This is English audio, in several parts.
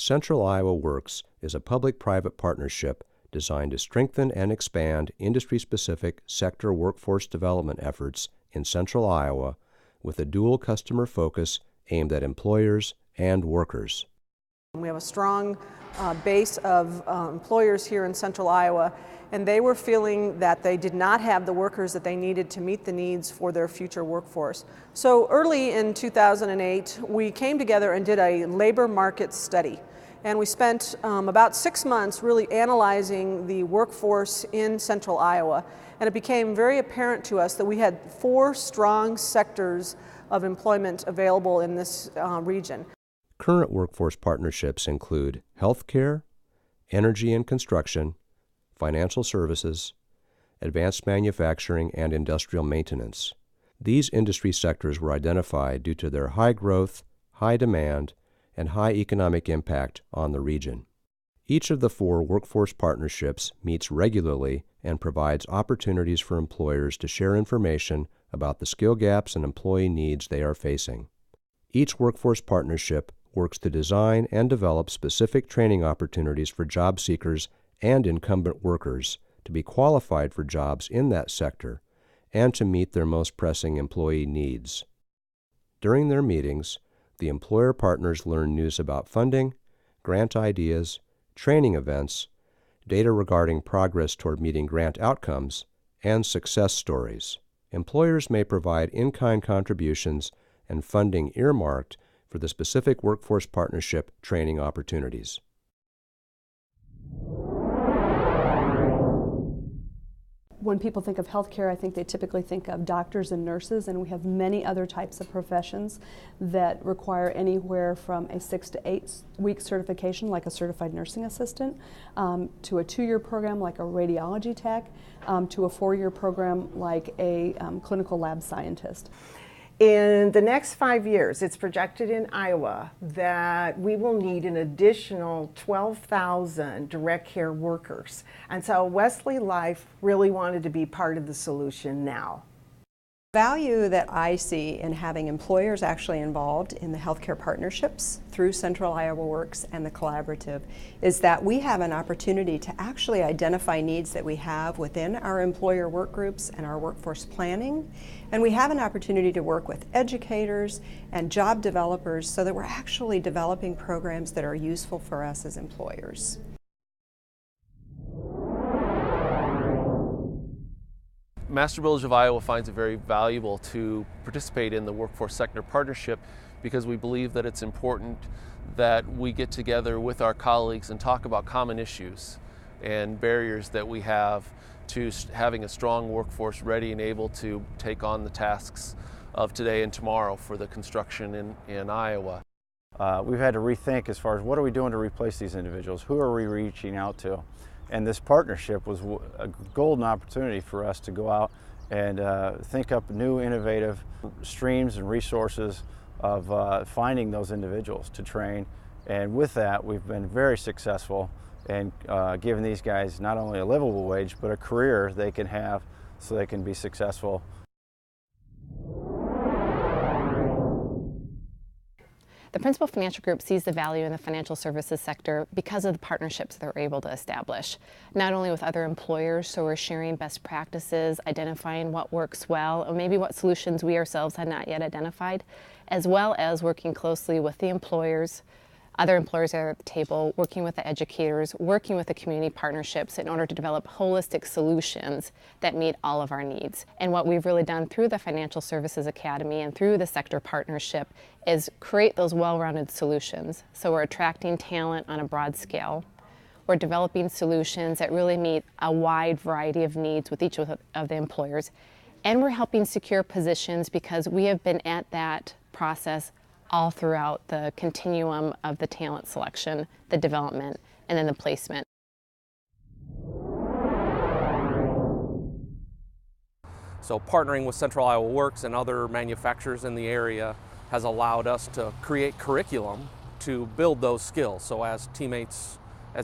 Central Iowa Works is a public-private partnership designed to strengthen and expand industry-specific sector workforce development efforts in Central Iowa with a dual customer focus aimed at employers and workers. We have a strong base of employers here in Central Iowa, and they were feeling that they did not have the workers that they needed to meet the needs for their future workforce. So early in 2008, we came together and did a labor market study. And we spent about 6 months really analyzing the workforce in Central Iowa. And it became very apparent to us that we had 4 strong sectors of employment available in this region. Current workforce partnerships include healthcare, energy and construction, financial services, advanced manufacturing, and industrial maintenance. These industry sectors were identified due to their high growth, high demand, and high economic impact on the region. Each of the 4 workforce partnerships meets regularly and provides opportunities for employers to share information about the skill gaps and employee needs they are facing. Each workforce partnership works to design and develop specific training opportunities for job seekers and incumbent workers to be qualified for jobs in that sector and to meet their most pressing employee needs. During their meetings, the employer partners learn news about funding, grant ideas, training events, data regarding progress toward meeting grant outcomes, and success stories. Employers may provide in-kind contributions and funding earmarked for the specific workforce partnership training opportunities. When people think of healthcare, I think they typically think of doctors and nurses, and we have many other types of professions that require anywhere from a 6 to 8 week certification, like a certified nursing assistant, to a 2-year program like a radiology tech, to a 4-year program like a clinical lab scientist. In the next 5 years, it's projected in Iowa that we will need an additional 12,000 direct care workers. And so Wesley Life really wanted to be part of the solution now. Value that I see in having employers actually involved in the healthcare partnerships through Central Iowa Works and the Collaborative is that we have an opportunity to actually identify needs that we have within our employer work groups and our workforce planning, and we have an opportunity to work with educators and job developers so that we're actually developing programs that are useful for us as employers. Master Builders of Iowa finds it very valuable to participate in the Workforce Sector Partnership because we believe that it's important that we get together with our colleagues and talk about common issues and barriers that we have to having a strong workforce ready and able to take on the tasks of today and tomorrow for the construction in Iowa. We've had to rethink as far as what are we doing to replace these individuals? Who are we reaching out to? And this partnership was a golden opportunity for us to go out and think up new innovative streams and resources of finding those individuals to train. And with that, we've been very successful in giving these guys not only a livable wage, but a career they can have so they can be successful. The Principal Financial Group sees the value in the financial services sector because of the partnerships they're able to establish, not only with other employers, so we're sharing best practices, identifying what works well, or maybe what solutions we ourselves had not yet identified, as well as working closely with the employers, other employers are at the table, working with the educators, working with the community partnerships in order to develop holistic solutions that meet all of our needs. And what we've really done through the Financial Services Academy and through the sector partnership is create those well-rounded solutions. So we're attracting talent on a broad scale. We're developing solutions that really meet a wide variety of needs with each of the employers. And we're helping secure positions because we have been at that process all throughout the continuum of the talent selection, the development, and then the placement. So partnering with Central Iowa Works and other manufacturers in the area has allowed us to create curriculum to build those skills. So as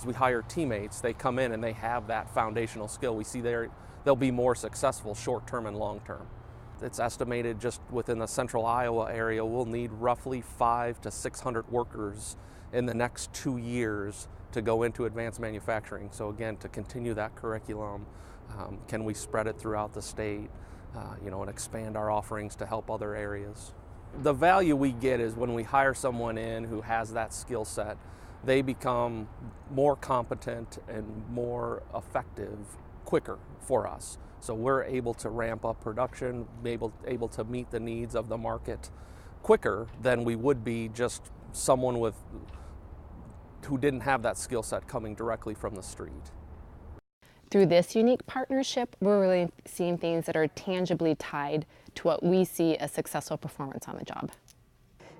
we hire teammates, they come in and they have that foundational skill. We see they'll be more successful short-term and long-term. It's estimated just within the Central Iowa area we'll need roughly 500 to 600 workers in the next 2 years to go into advanced manufacturing. So again, to continue that curriculum, can we spread it throughout the state, and expand our offerings to help other areas? The value we get is when we hire someone in who has that skill set, they become more competent and more effective quicker for us. So we're able to ramp up production, able to meet the needs of the market quicker than we would be just someone who didn't have that skill set coming directly from the street. Through this unique partnership, we're really seeing things that are tangibly tied to what we see as successful performance on the job.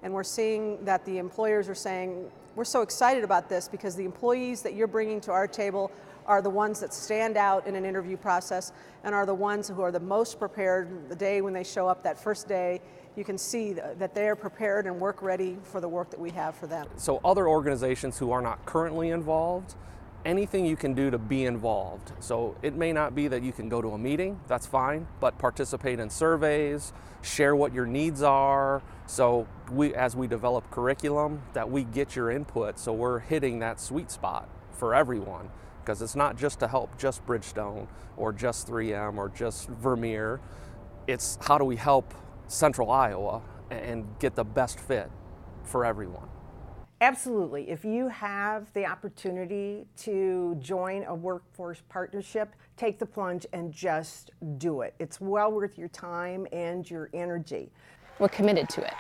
And we're seeing that the employers are saying, we're so excited about this because the employees that you're bringing to our table are the ones that stand out in an interview process and are the ones who are the most prepared the day when they show up that first day. You can see that they are prepared and work ready for the work that we have for them. So other organizations who are not currently involved, anything you can do to be involved. So it may not be that you can go to a meeting, that's fine, but participate in surveys, share what your needs are. So as we develop curriculum, that we get your input, so we're hitting that sweet spot for everyone. Because it's not just to help just Bridgestone or just 3M or just Vermeer. It's how do we help Central Iowa and get the best fit for everyone. Absolutely. If you have the opportunity to join a workforce partnership, take the plunge and just do it. It's well worth your time and your energy. We're committed to it.